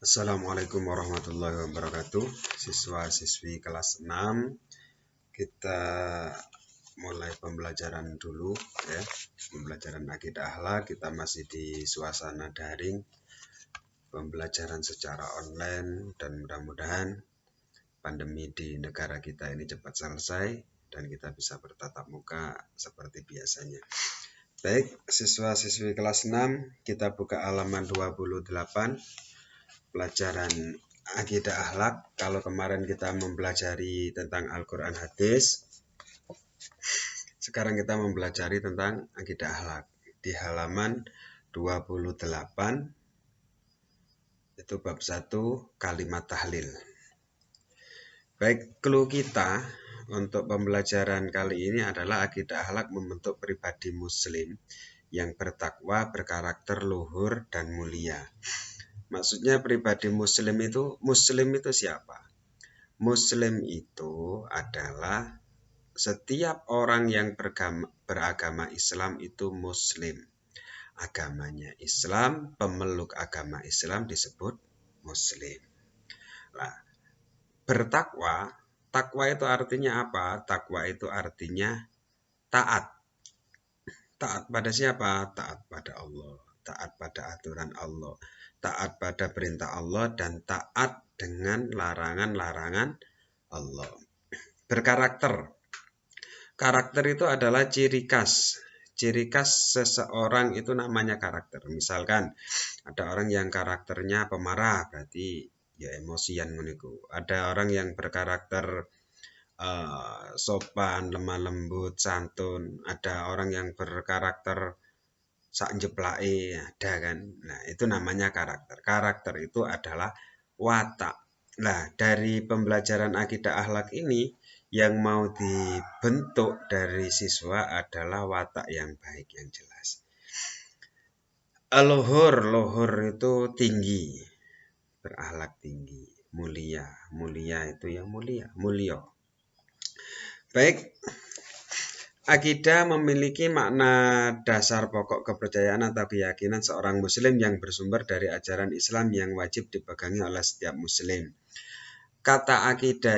Assalamualaikum warahmatullahi wabarakatuh. Siswa-siswi kelas 6, kita mulai pembelajaran dulu ya. Pembelajaran akidah akhlak, kita masih di suasana daring. Pembelajaran secara online dan mudah-mudahan pandemi di negara kita ini cepat selesai dan kita bisa bertatap muka seperti biasanya. Baik, siswa-siswi kelas 6, kita buka halaman 28. Pelajaran akidah akhlak. Kalau kemarin kita mempelajari tentang Al-Quran hadis, sekarang kita mempelajari tentang akidah akhlak. Di halaman 28 itu bab 1 kalimat tahlil. Baik, clue kita untuk pembelajaran kali ini adalah akidah akhlak membentuk pribadi muslim yang bertakwa, berkarakter luhur dan mulia. Maksudnya pribadi muslim itu siapa? Muslim itu adalah setiap orang yang beragama Islam itu muslim. Agamanya Islam, pemeluk agama Islam disebut muslim. Nah, bertakwa, takwa itu artinya apa? Takwa itu artinya taat. Taat pada siapa? Taat pada Allah, taat pada aturan Allah, taat pada perintah Allah, dan taat dengan larangan-larangan Allah. Berkarakter. Karakter itu adalah ciri khas. Ciri khas seseorang itu namanya karakter. Misalkan ada orang yang karakternya pemarah, berarti ya emosian meniku. Ada orang yang berkarakter sopan, lemah lembut, santun. Ada orang yang berkarakter sak jeplake, ada kan. Nah, itu namanya karakter. Karakter itu adalah watak. Nah, dari pembelajaran akidah akhlak ini yang mau dibentuk dari siswa adalah watak yang baik, yang jelas. Luhur itu tinggi, berakhlak tinggi. Mulia itu yang mulia. Baik, akidah memiliki makna dasar pokok kepercayaan atau keyakinan seorang muslim yang bersumber dari ajaran Islam yang wajib dipegangi oleh setiap muslim. Kata akidah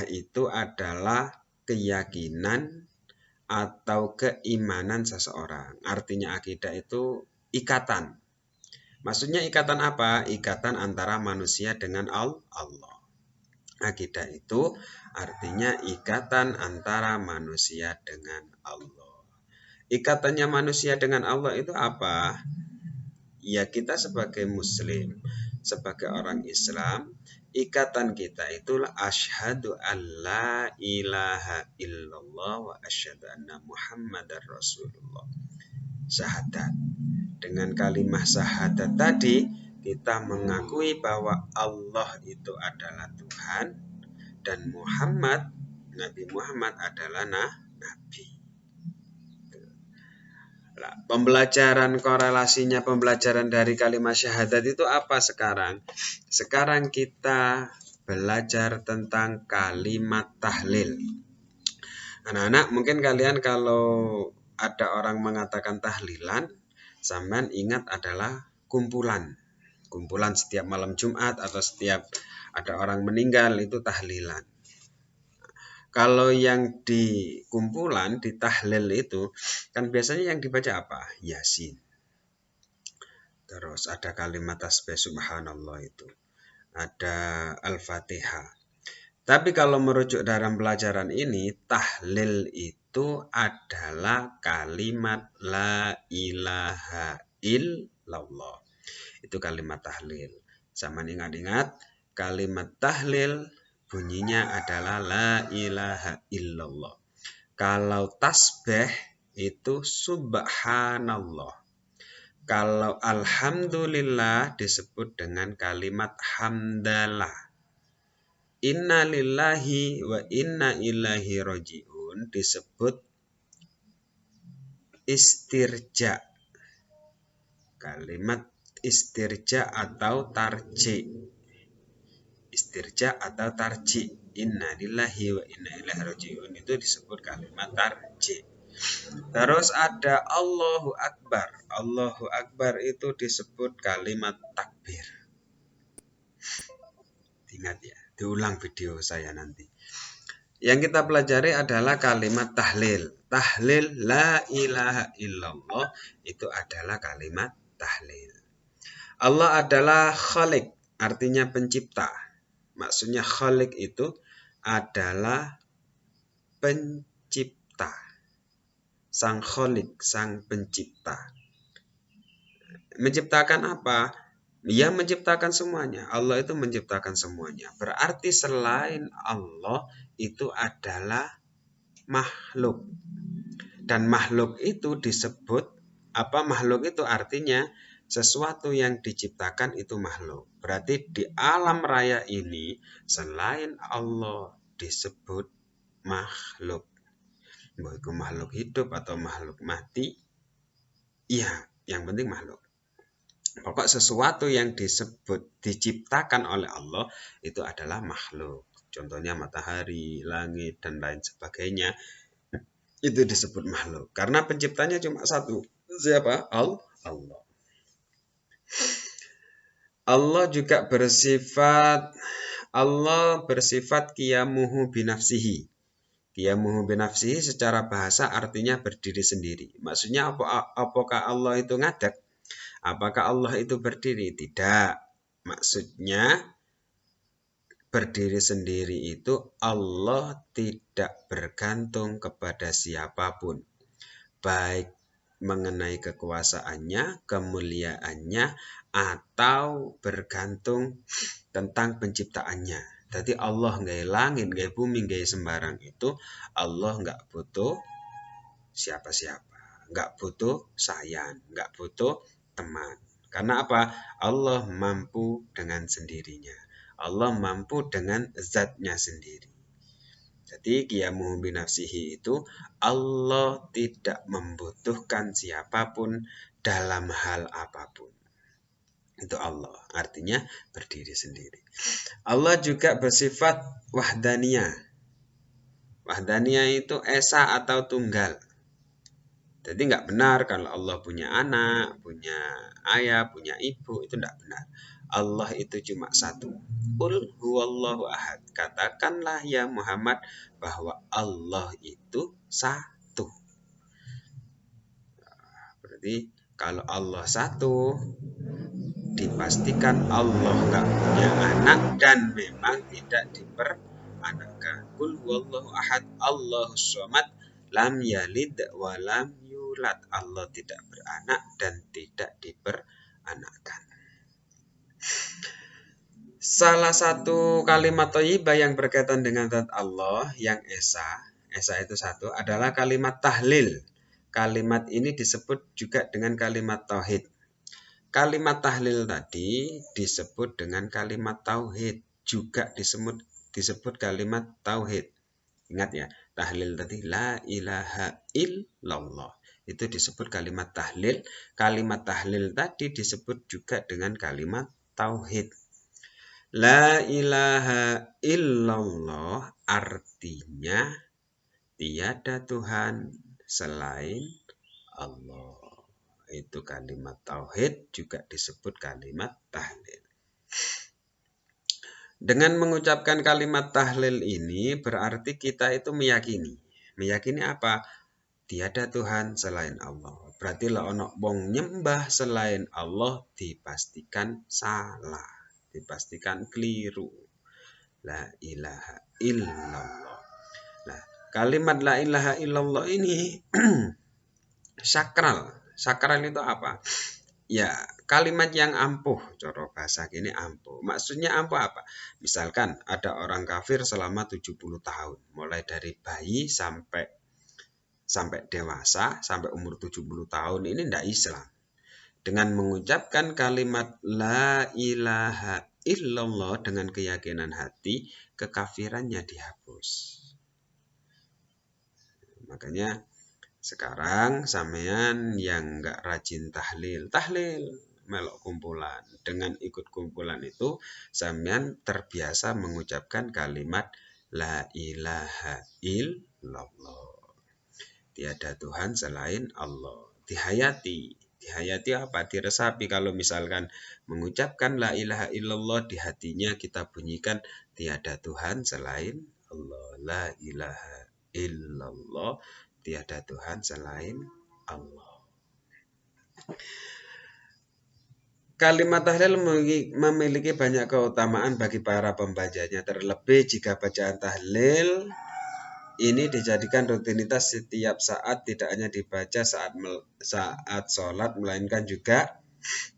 itu adalah keyakinan atau keimanan seseorang. Artinya akidah itu ikatan. Maksudnya ikatan apa? Ikatan antara manusia dengan Allah. Akidah itu artinya ikatan antara manusia dengan Allah. Ikatannya manusia dengan Allah itu apa? Ya, kita sebagai muslim, sebagai orang Islam, ikatan kita itulah asyhadu alla ilaha illallah wa asyhadu anna muhammadar rasulullah. Syahadat. Dengan kalimat syahadat tadi, kita mengakui bahwa Allah itu adalah Tuhan dan Nabi Muhammad adalah Nabi. Nah, pembelajaran dari kalimat syahadat itu apa sekarang? Sekarang kita belajar tentang kalimat tahlil. Anak-anak, mungkin kalian kalau ada orang mengatakan tahlilan, sampean ingat adalah kumpulan. Kumpulan setiap malam Jumat atau setiap ada orang meninggal itu tahlilan. Kalau yang di kumpulan, di tahlil itu, kan biasanya yang dibaca apa? Yasin. Terus ada kalimat tasbih subhanallah itu. Ada Al-Fatihah. Tapi kalau merujuk dalam pelajaran ini, tahlil itu adalah kalimat la ilaha illallah. Itu kalimat tahlil. Zaman ingat-ingat, kalimat tahlil bunyinya adalah la ilaha illallah. Kalau tasbih itu subhanallah. Kalau alhamdulillah disebut dengan kalimat hamdalah. Inna lillahi wa inna ilaihi raji'un disebut istirja. Kalimat istirja atau tarji. Istirja atau tarji. Inna lillahi wa inna ilaihi raji'un itu disebut kalimat tarji. Terus ada Allahu Akbar. Allahu Akbar itu disebut kalimat takbir. takbir. Ingat ya, diulang video saya nanti. Yang kita pelajari adalah kalimat tahlil. Tahlil la ilaha illallah itu adalah kalimat tahlil. Allah adalah khalik, artinya pencipta. Maksudnya khalik itu adalah pencipta. Sang khalik, sang pencipta. Menciptakan apa? Dia menciptakan semuanya. Allah itu menciptakan semuanya. Berarti selain Allah itu adalah makhluk. Dan makhluk itu disebut apa? Makhluk itu artinya sesuatu yang diciptakan itu makhluk. Berarti di alam raya ini selain Allah disebut makhluk. Baik makhluk hidup atau makhluk mati, ya yang penting makhluk. Pokok sesuatu yang disebut diciptakan oleh Allah itu adalah makhluk. Contohnya matahari, langit, dan lain sebagainya. Itu disebut makhluk. Karena penciptanya cuma satu. Siapa? Allah. Allah juga bersifat qiyamuhu binafsihi. Qiyamuhu binafsihi secara bahasa artinya berdiri sendiri. Maksudnya apakah Allah itu ngadeg? Apakah Allah itu berdiri? Tidak. Maksudnya berdiri sendiri itu Allah tidak bergantung kepada siapapun. Baik mengenai kekuasaannya, kemuliaannya, atau bergantung tentang penciptaannya. Jadi Allah nggak langit, nggak bumi, nggak sembarang itu. Allah nggak butuh siapa-siapa. Nggak butuh sayang, nggak butuh teman. Karena apa? Allah mampu dengan sendirinya. Allah mampu dengan zatnya sendiri. Jadi qiyamuhu binafsihi itu Allah tidak membutuhkan siapapun dalam hal apapun. Itu Allah, artinya berdiri sendiri. Allah juga bersifat wahdaniyah. Wahdaniyah itu esa atau tunggal. Jadi nggak benar kalau Allah punya anak, punya ayah, punya ibu, itu nggak benar. Allah itu cuma satu. Qul huwallahu ahad. Katakanlah ya Muhammad bahwa Allah itu satu. Berarti kalau Allah satu, dipastikan Allah nggak punya anak dan memang tidak diperanakkan. Qul huwallahu ahad, Allahus somad, lam yalid wa lam yulad. Allah tidak beranak dan tidak diperanakkan. Salah satu kalimat thayyibah yang berkaitan dengan zat Allah yang esa itu satu adalah kalimat tahlil. Kalimat ini disebut juga dengan kalimat tauhid. Kalimat tahlil tadi disebut dengan kalimat tauhid, juga disebut kalimat tauhid. Ingat ya, tahlil tadi la ilaha illallah. Itu disebut kalimat tahlil. Kalimat tahlil tadi disebut juga dengan kalimat tauhid. La ilaha illallah artinya tiada Tuhan selain Allah. Itu kalimat tauhid juga disebut kalimat tahlil. Dengan mengucapkan kalimat tahlil ini berarti kita itu meyakini. Meyakini apa? Tiada Tuhan selain Allah. Berarti lah ono wong nyembah selain Allah dipastikan salah, dipastikan keliru. La ilaha illallah. Nah, kalimat la ilaha illallah ini sakral. Sakral itu apa? Ya, kalimat yang ampuh. Coro bahasa gini ampuh. Maksudnya ampuh apa? Misalkan ada orang kafir selama 70 tahun. Mulai dari bayi sampai dewasa, sampai umur 70 tahun. Ini tidak Islam. Dengan mengucapkan kalimat la ilaha illallah dengan keyakinan hati, kekafirannya dihapus. Makanya sekarang sampean yang nggak rajin tahlil melok kumpulan. Dengan ikut kumpulan itu sampean terbiasa mengucapkan kalimat la ilaha illallah. Tiada Tuhan selain Allah. Dihayati, Dihayati apa? Diresapi. Kalau misalkan mengucapkan la ilaha illallah, di hatinya kita bunyikan tiada Tuhan selain Allah. La ilaha illallah, tiada Tuhan selain Allah. Kalimat tahlil memiliki banyak keutamaan bagi para pembacanya. Terlebih jika bacaan tahlil ini dijadikan rutinitas setiap saat, tidak hanya dibaca saat sholat, melainkan juga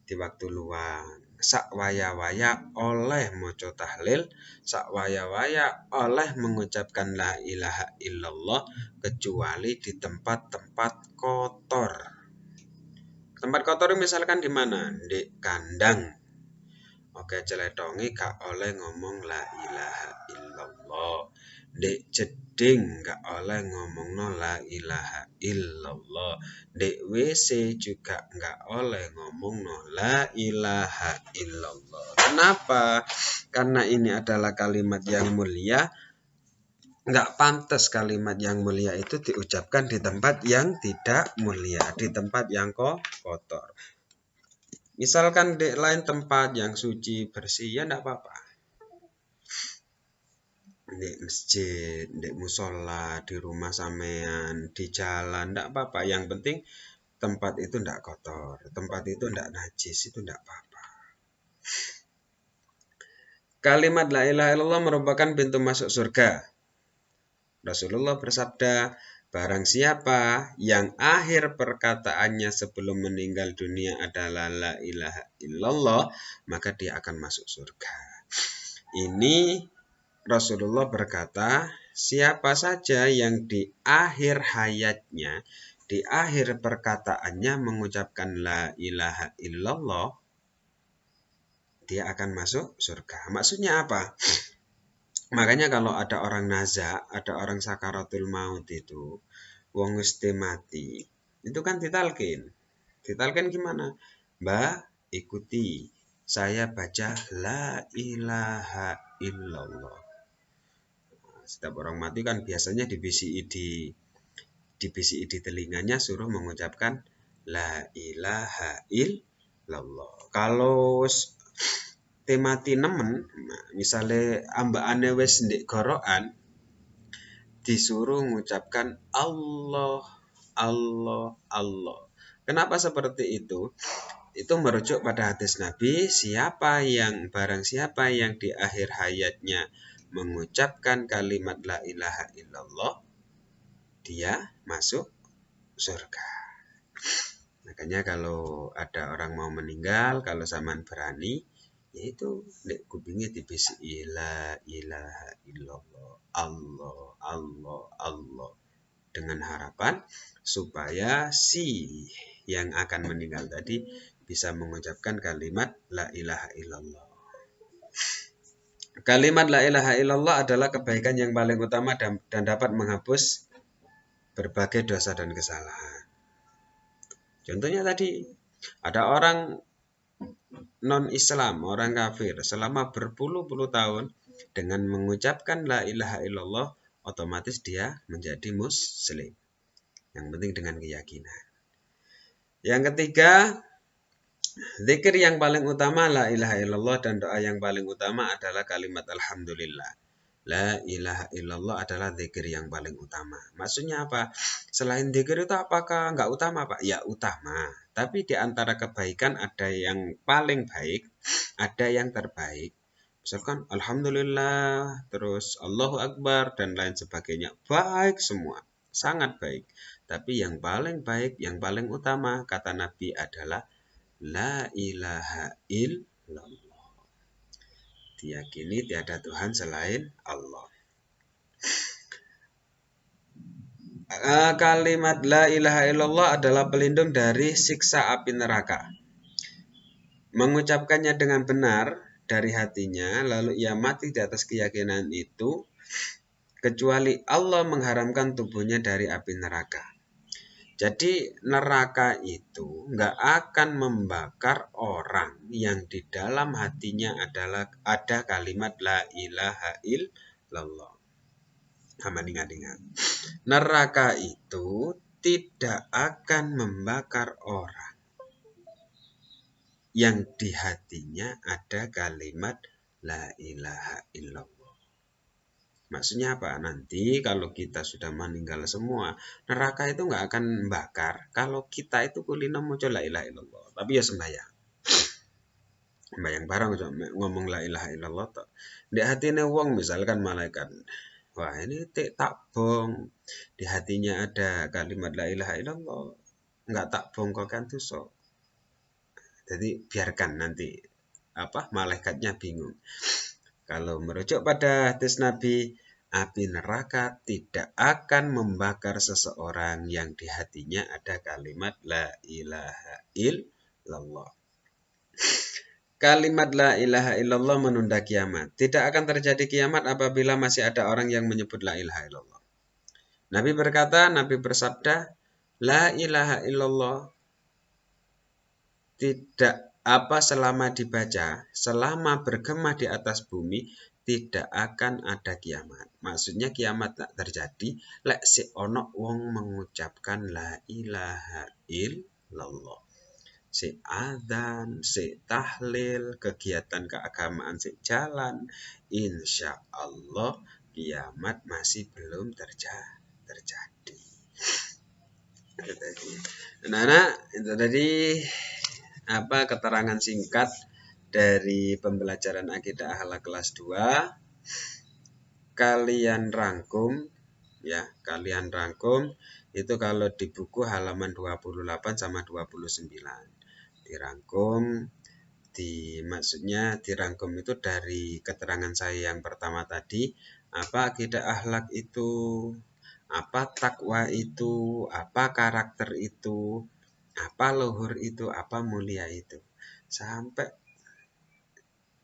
di waktu luang. Sak waya-waya oleh moco tahlil, sak waya-waya oleh mengucapkan la ilaha illallah, kecuali di tempat-tempat kotor. Tempat kotor misalkan di mana? Di kandang. Oke, celetongi gak oleh ngomong la ilaha illallah. Dek jeding gak oleh ngomong no la ilaha illallah. Dek WC juga gak oleh ngomong no la ilaha illallah. Kenapa? Karena ini adalah kalimat yang mulia. Gak pantas kalimat yang mulia itu diucapkan di tempat yang tidak mulia, di tempat yang kotor. Misalkan di lain tempat yang suci, bersih, ya enggak apa-apa. Di masjid, di musola, di rumah sampean, di jalan, enggak apa-apa. Yang penting tempat itu enggak kotor, tempat itu enggak najis, itu enggak apa-apa. Kalimat la ilaha illallah merupakan pintu masuk surga. Rasulullah bersabda, barang siapa yang akhir perkataannya sebelum meninggal dunia adalah la ilaha illallah, maka dia akan masuk surga. Ini Rasulullah berkata, siapa saja yang di akhir hayatnya, di akhir perkataannya mengucapkan la ilaha illallah, dia akan masuk surga. Maksudnya apa? Makanya kalau ada orang nazak, ada orang sakaratul maut itu, wong mesti mati, itu kan ditalkin. Ditalkin gimana? Mbak, ikuti saya baca la ilaha illallah. Setiap orang mati kan biasanya dibisiki di telinganya suruh mengucapkan la ilaha illallah. Kalau temati nemen, misalnya ambakane wis ndek gorokan, disuruh mengucapkan Allah, Allah, Allah. Kenapa seperti itu? Itu merujuk pada hadis Nabi, barang siapa yang di akhir hayatnya mengucapkan kalimat la ilaha illallah, dia masuk surga. Makanya kalau ada orang mau meninggal, kalau zaman berani, yaitu nek kupingnya dibisiki la ilaha illallah, Allah, Allah, Allah, dengan harapan supaya si yang akan meninggal tadi bisa mengucapkan kalimat la ilaha illallah. Kalimat la ilaha illallah adalah kebaikan yang paling utama dan dapat menghapus berbagai dosa dan kesalahan. Contohnya tadi, ada orang non-Islam, orang kafir, selama berpuluh-puluh tahun dengan mengucapkan la ilaha illallah, otomatis dia menjadi muslim. Yang penting dengan keyakinan. Yang ketiga, zikir yang paling utama la ilaha illallah, dan doa yang paling utama adalah kalimat alhamdulillah. La ilaha illallah adalah zikir yang paling utama. Maksudnya apa? Selain zikir itu apakah enggak utama, Pak? Ya utama. Tapi di antara kebaikan ada yang paling baik, ada yang terbaik. Misalkan alhamdulillah, terus Allahu Akbar, dan lain sebagainya. Baik semua. Sangat baik. Tapi yang paling baik, yang paling utama, kata Nabi adalah la ilaha illallah. Diyakini tiada Tuhan selain Allah. Kalimat la ilaha illallah adalah pelindung dari siksa api neraka. Mengucapkannya dengan benar dari hatinya, lalu ia mati di atas keyakinan itu, kecuali Allah mengharamkan tubuhnya dari api neraka. Jadi neraka itu nggak akan membakar orang yang di dalam hatinya ada kalimat la ilaha illallah. Aman, ingat-ingat. Neraka itu tidak akan membakar orang yang di hatinya ada kalimat la ilaha illallah. Maksudnya apa? Nanti kalau kita sudah meninggal semua, neraka itu nggak akan bakar. Kalau kita itu kulino moco la ilaha illallah. Tapi ya sembahyang. Sembahyang barang ngomong la ilaha illallah. Di hatinya wong misalkan malaikat. Wah ini tak bong. Di hatinya ada kalimat la ilaha illallah. Nggak tak bong kok kan tuh so. Jadi biarkan nanti malaikatnya bingung. Kalau merujuk pada hadis Nabi, api neraka tidak akan membakar seseorang yang di hatinya ada kalimat la ilaha illallah. Kalimat la ilaha illallah menunda kiamat. Tidak akan terjadi kiamat apabila masih ada orang yang menyebut la ilaha illallah. Nabi berkata, Nabi bersabda, la ilaha illallah tidak selama dibaca, selama bergema di atas bumi, tidak akan ada kiamat. Maksudnya kiamat tak terjadi, lek si ono wong mengucapkan la ilaha illallah. Si adzan, si tahlil, kegiatan keagamaan si jalan, insya Allah kiamat masih belum terjadi. Nah, itu tadi keterangan singkat dari pembelajaran akidah akhlak kelas 2. Kalian rangkum itu kalau di buku halaman 28 sama 29. Dirangkum maksudnya dirangkum itu dari keterangan saya yang pertama tadi, apa akidah akhlak itu, apa takwa itu, apa karakter itu, apa luhur itu, apa mulia itu. Sampai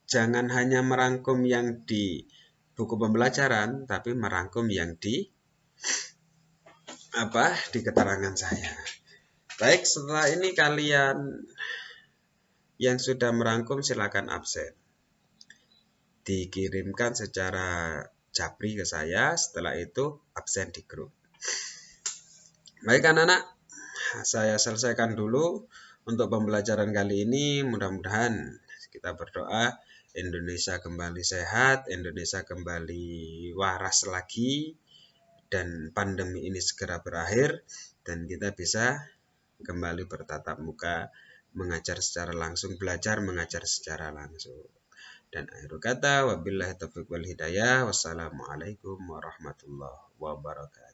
jangan hanya merangkum yang di buku pembelajaran, tapi merangkum yang di keterangan saya. Baik, setelah ini kalian yang sudah merangkum silakan absen. Dikirimkan secara japri ke saya, setelah itu absen di grup. Baik anak-anak, saya selesaikan dulu untuk pembelajaran kali ini. Mudah-mudahan kita berdoa Indonesia kembali sehat, Indonesia kembali waras lagi, dan pandemi ini segera berakhir, dan kita bisa kembali bertatap muka, mengajar secara langsung, belajar mengajar secara langsung. Dan akhir kata, wabillahi taufiq wal hidayah, wassalamualaikum warahmatullahi wabarakatuh.